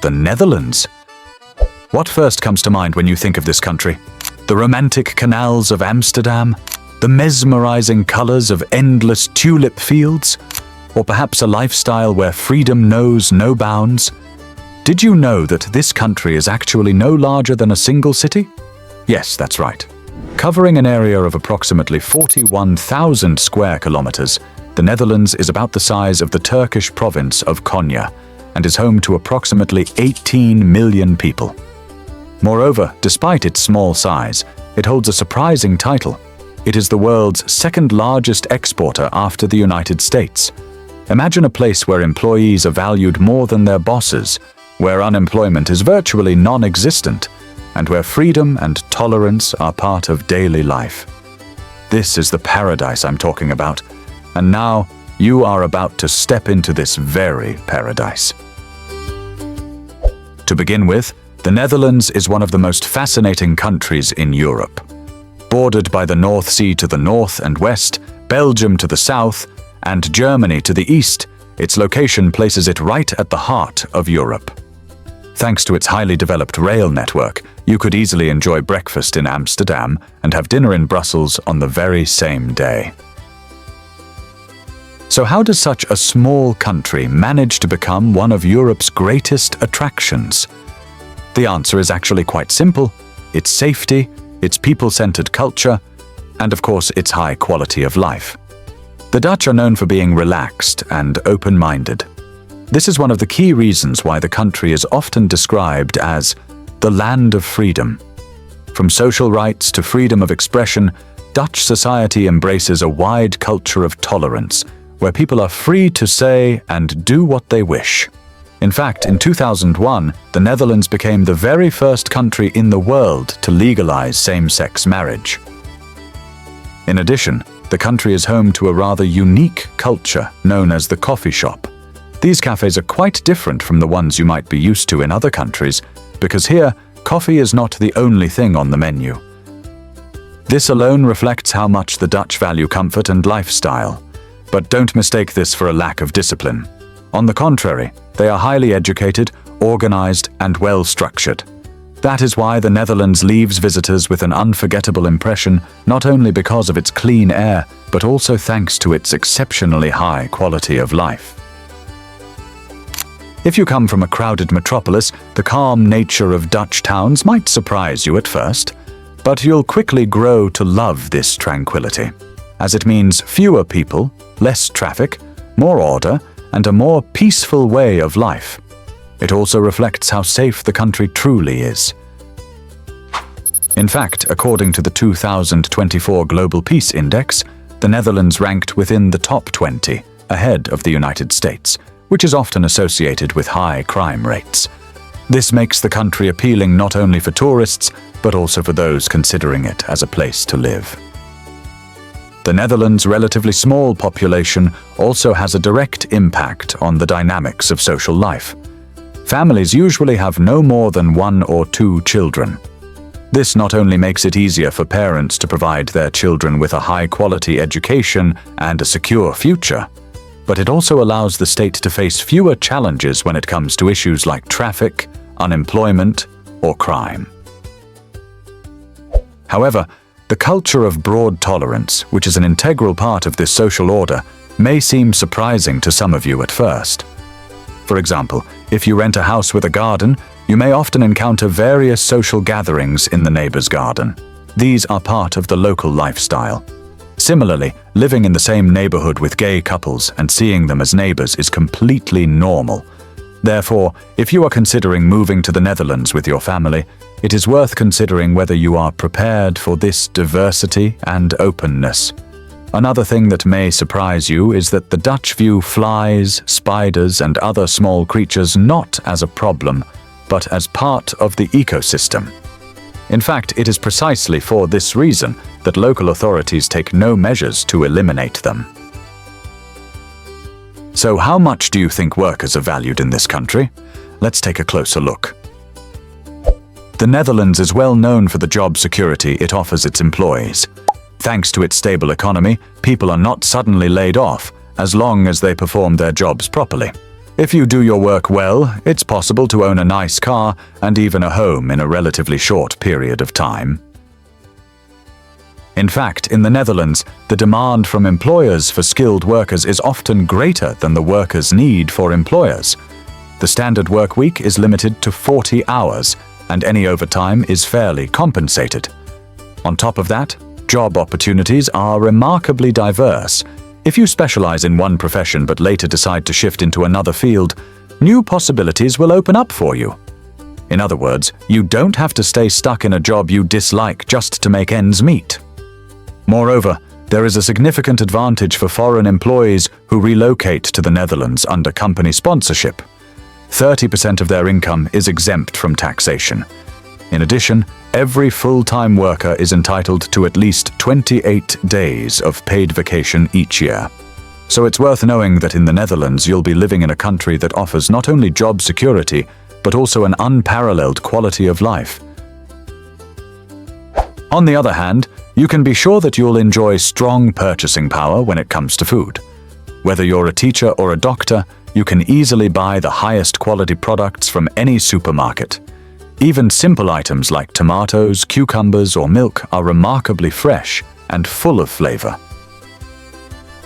the Netherlands. What first comes to mind when you think of this country? The romantic canals of Amsterdam? The mesmerizing colors of endless tulip fields? Or perhaps a lifestyle where freedom knows no bounds? Did you know that this country is actually no larger than a single city? Yes, that's right. Covering an area of approximately 41,000 square kilometers, the Netherlands is about the size of the Turkish province of Konya and is home to approximately 18 million people. Moreover, despite its small size, it holds a surprising title. It is the world's second largest exporter after the United States. Imagine a place where employees are valued more than their bosses, where unemployment is virtually non-existent, and where freedom and tolerance are part of daily life. This is the paradise I'm talking about, and now you are about to step into this very paradise. To begin with, the Netherlands is one of the most fascinating countries in Europe. Bordered by the North Sea to the north and west, Belgium to the south, and Germany to the east, its location places it right at the heart of Europe. Thanks to its highly developed rail network, you could easily enjoy breakfast in Amsterdam and have dinner in Brussels on the very same day. So how does such a small country manage to become one of Europe's greatest attractions? The answer is actually quite simple: its safety, its people-centered culture, and of course its high quality of life. The Dutch are known for being relaxed and open-minded. This is one of the key reasons why the country is often described as the land of freedom. From social rights to freedom of expression, Dutch society embraces a wide culture of tolerance, where people are free to say and do what they wish. In fact, in 2001, the Netherlands became the very first country in the world to legalize same-sex marriage. In addition, the country is home to a rather unique culture known as the coffee shop. These cafes are quite different from the ones you might be used to in other countries, because here, coffee is not the only thing on the menu. This alone reflects how much the Dutch value comfort and lifestyle. But don't mistake this for a lack of discipline. On the contrary, they are highly educated, organized, and well-structured. That is why the Netherlands leaves visitors with an unforgettable impression, not only because of its clean air, but also thanks to its exceptionally high quality of life. If you come from a crowded metropolis, the calm nature of Dutch towns might surprise you at first, but you'll quickly grow to love this tranquility, as it means fewer people, less traffic, more order, and a more peaceful way of life. It also reflects how safe the country truly is. In fact, according to the 2024 Global Peace Index, the Netherlands ranked within the top 20, ahead of the United States, which is often associated with high crime rates. This makes the country appealing not only for tourists, but also for those considering it as a place to live. The Netherlands' relatively small population also has a direct impact on the dynamics of social life. Families usually have no more than 1 or 2 children. This not only makes it easier for parents to provide their children with a high-quality education and a secure future, but it also allows the state to face fewer challenges when it comes to issues like traffic, unemployment, or crime. However, the culture of broad tolerance, which is an integral part of this social order, may seem surprising to some of you at first. For example, if you rent a house with a garden, you may often encounter various social gatherings in the neighbor's garden. These are part of the local lifestyle. Similarly, living in the same neighborhood with gay couples and seeing them as neighbors is completely normal. Therefore, if you are considering moving to the Netherlands with your family, it is worth considering whether you are prepared for this diversity and openness. Another thing that may surprise you is that the Dutch view flies, spiders, and other small creatures not as a problem, but as part of the ecosystem. In fact, it is precisely for this reason that local authorities take no measures to eliminate them. So how much do you think workers are valued in this country? Let's take a closer look. The Netherlands is well known for the job security it offers its employees. Thanks to its stable economy, people are not suddenly laid off as long as they perform their jobs properly. If you do your work well, it's possible to own a nice car and even a home in a relatively short period of time. In fact, in the Netherlands, the demand from employers for skilled workers is often greater than the workers' need for employers. The standard work week is limited to 40 hours, and any overtime is fairly compensated. On top of that, job opportunities are remarkably diverse. If you specialize in one profession but later decide to shift into another field, new possibilities will open up for you. In other words, you don't have to stay stuck in a job you dislike just to make ends meet. Moreover, there is a significant advantage for foreign employees who relocate to the Netherlands under company sponsorship. 30% of their income is exempt from taxation. In addition, every full-time worker is entitled to at least 28 days of paid vacation each year. So it's worth knowing that in the Netherlands you'll be living in a country that offers not only job security, but also an unparalleled quality of life. On the other hand, you can be sure that you'll enjoy strong purchasing power when it comes to food. Whether you're a teacher or a doctor, you can easily buy the highest quality products from any supermarket. Even simple items like tomatoes, cucumbers, or milk are remarkably fresh and full of flavor.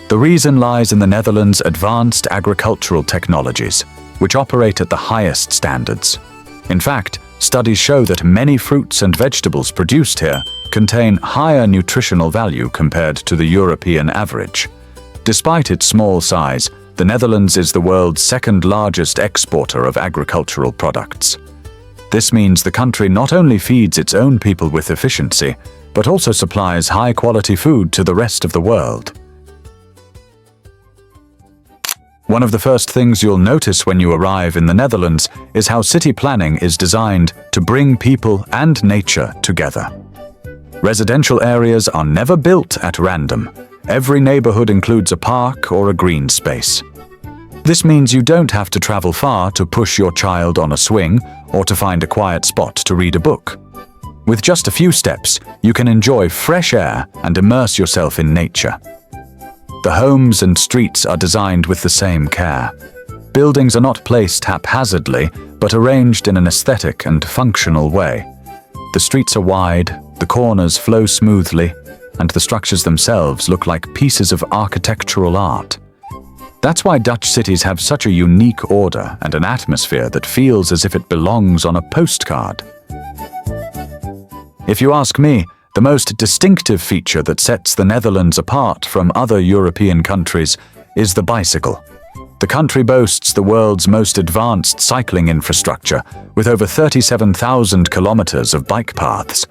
The reason lies in the Netherlands' advanced agricultural technologies, which operate at the highest standards. In fact, studies show that many fruits and vegetables produced here contain higher nutritional value compared to the European average. Despite its small size, the Netherlands is the world's second-largest exporter of agricultural products. This means the country not only feeds its own people with efficiency, but also supplies high-quality food to the rest of the world. One of the first things you'll notice when you arrive in the Netherlands is how city planning is designed to bring people and nature together. Residential areas are never built at random. Every neighborhood includes a park or a green space. This means you don't have to travel far to push your child on a swing or to find a quiet spot to read a book. With just a few steps, you can enjoy fresh air and immerse yourself in nature. The homes and streets are designed with the same care. Buildings are not placed haphazardly, but arranged in an aesthetic and functional way. The streets are wide, the corners flow smoothly, and the structures themselves look like pieces of architectural art. That's why Dutch cities have such a unique order and an atmosphere that feels as if it belongs on a postcard. If you ask me, the most distinctive feature that sets the Netherlands apart from other European countries is the bicycle. The country boasts the world's most advanced cycling infrastructure, with over 37,000 kilometers of bike paths.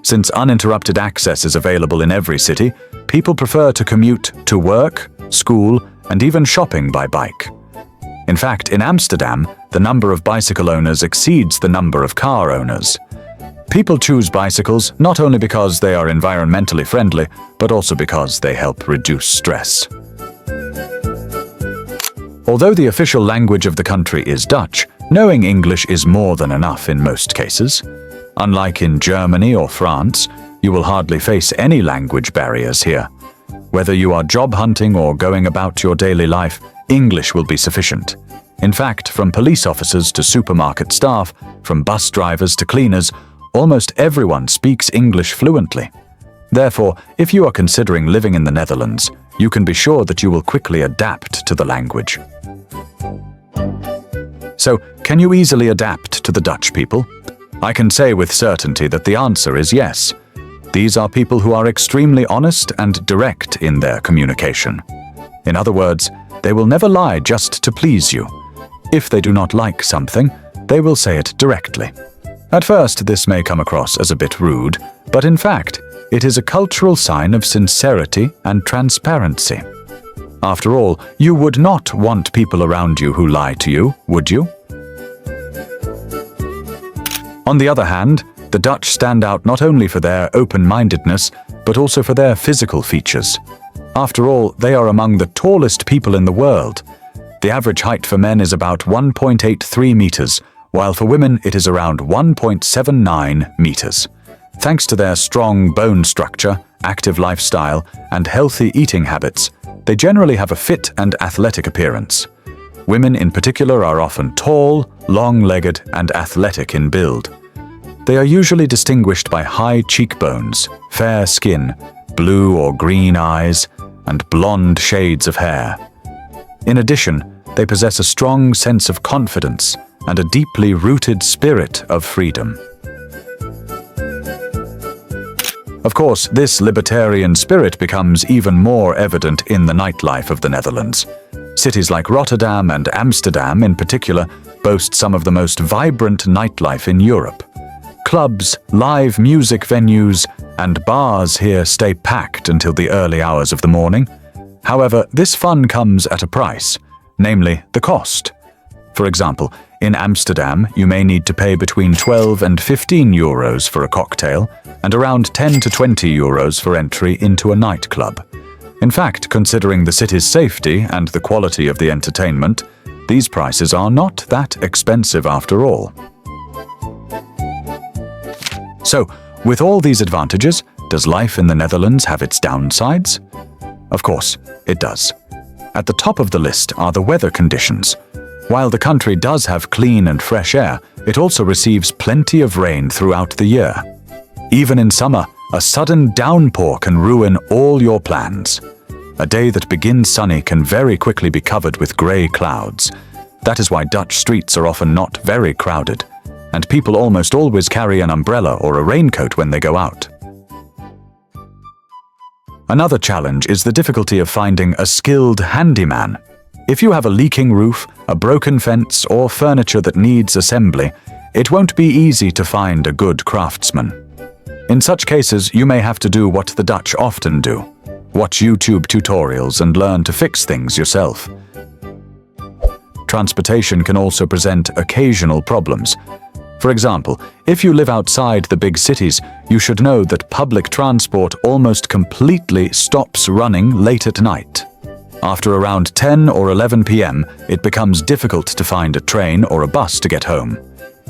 Since uninterrupted access is available in every city, people prefer to commute to work, school, and even shopping by bike. In fact, in Amsterdam, the number of bicycle owners exceeds the number of car owners. People choose bicycles not only because they are environmentally friendly, but also because they help reduce stress. Although the official language of the country is Dutch, knowing English is more than enough in most cases. Unlike in Germany or France, you will hardly face any language barriers here. Whether you are job hunting or going about your daily life, English will be sufficient. In fact, from police officers to supermarket staff, from bus drivers to cleaners, almost everyone speaks English fluently. Therefore, if you are considering living in the Netherlands, you can be sure that you will quickly adapt to the language. So, can you easily adapt to the Dutch people? I can say with certainty that the answer is yes. These are people who are extremely honest and direct in their communication. In other words, they will never lie just to please you. If they do not like something, they will say it directly. At first, this may come across as a bit rude, but in fact, it is a cultural sign of sincerity and transparency. After all, you would not want people around you who lie to you, would you? On the other hand, the Dutch stand out not only for their open-mindedness, but also for their physical features. After all, they are among the tallest people in the world. The average height for men is about 1.83 meters, while for women it is around 1.79 meters. Thanks to their strong bone structure, active lifestyle, and healthy eating habits, they generally have a fit and athletic appearance. Women in particular are often tall, long-legged, and athletic in build. They are usually distinguished by high cheekbones, fair skin, blue or green eyes, and blonde shades of hair. In addition, they possess a strong sense of confidence and a deeply rooted spirit of freedom. Of course, this libertarian spirit becomes even more evident in the nightlife of the Netherlands. Cities like Rotterdam and Amsterdam in particular boast some of the most vibrant nightlife in Europe. Clubs, live music venues, and bars here stay packed until the early hours of the morning. However, this fun comes at a price, namely the cost. For example, in Amsterdam, you may need to pay between 12 and 15 euros for a cocktail, and around 10 to 20 euros for entry into a nightclub. In fact, considering the city's safety and the quality of the entertainment, these prices are not that expensive after all. So, with all these advantages, does life in the Netherlands have its downsides? Of course, it does. At the top of the list are the weather conditions. While the country does have clean and fresh air, it also receives plenty of rain throughout the year. Even in summer, a sudden downpour can ruin all your plans. A day that begins sunny can very quickly be covered with grey clouds. That is why Dutch streets are often not very crowded, and people almost always carry an umbrella or a raincoat when they go out. Another challenge is the difficulty of finding a skilled handyman. If you have a leaking roof, a broken fence, or furniture that needs assembly, it won't be easy to find a good craftsman. In such cases, you may have to do what the Dutch often do: watch YouTube tutorials and learn to fix things yourself. Transportation can also present occasional problems. For example, if you live outside the big cities, you should know that public transport almost completely stops running late at night. After around 10 or 11 p.m., it becomes difficult to find a train or a bus to get home.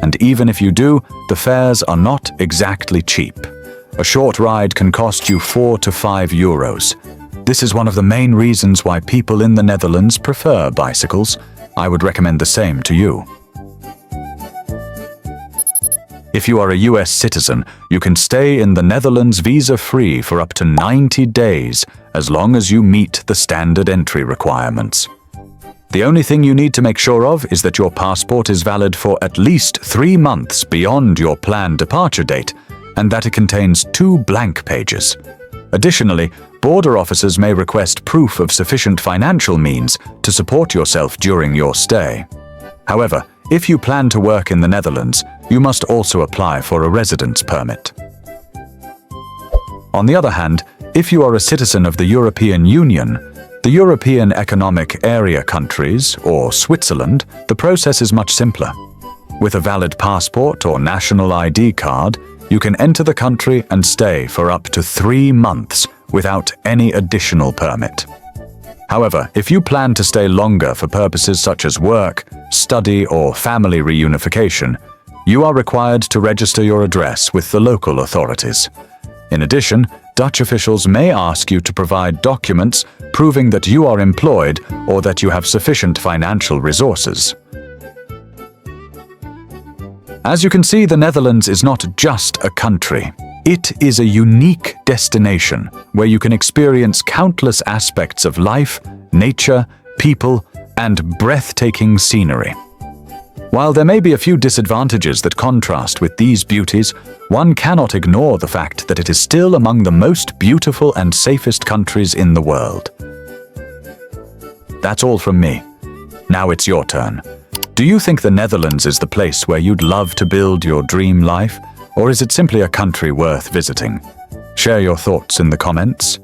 And even if you do, the fares are not exactly cheap. A short ride can cost you 4 to 5 euros. This is one of the main reasons why people in the Netherlands prefer bicycles. I would recommend the same to you. If you are a US citizen, you can stay in the Netherlands visa-free for up to 90 days, as long as you meet the standard entry requirements. The only thing you need to make sure of is that your passport is valid for at least 3 months beyond your planned departure date, and that it contains 2 blank pages. Additionally, border officers may request proof of sufficient financial means to support yourself during your stay. However, if you plan to work in the Netherlands, you must also apply for a residence permit. On the other hand, if you are a citizen of the European Union, the European Economic Area countries, or Switzerland, the process is much simpler. With a valid passport or national ID card, you can enter the country and stay for up to 3 months without any additional permit. However, if you plan to stay longer for purposes such as work, study, or family reunification, you are required to register your address with the local authorities. In addition, Dutch officials may ask you to provide documents proving that you are employed or that you have sufficient financial resources. As you can see, the Netherlands is not just a country. It is a unique destination where you can experience countless aspects of life, nature, people, and breathtaking scenery. While there may be a few disadvantages that contrast with these beauties, one cannot ignore the fact that it is still among the most beautiful and safest countries in the world. That's all from me. Now it's your turn. Do you think the Netherlands is the place where you'd love to build your dream life, or is it simply a country worth visiting? Share your thoughts in the comments.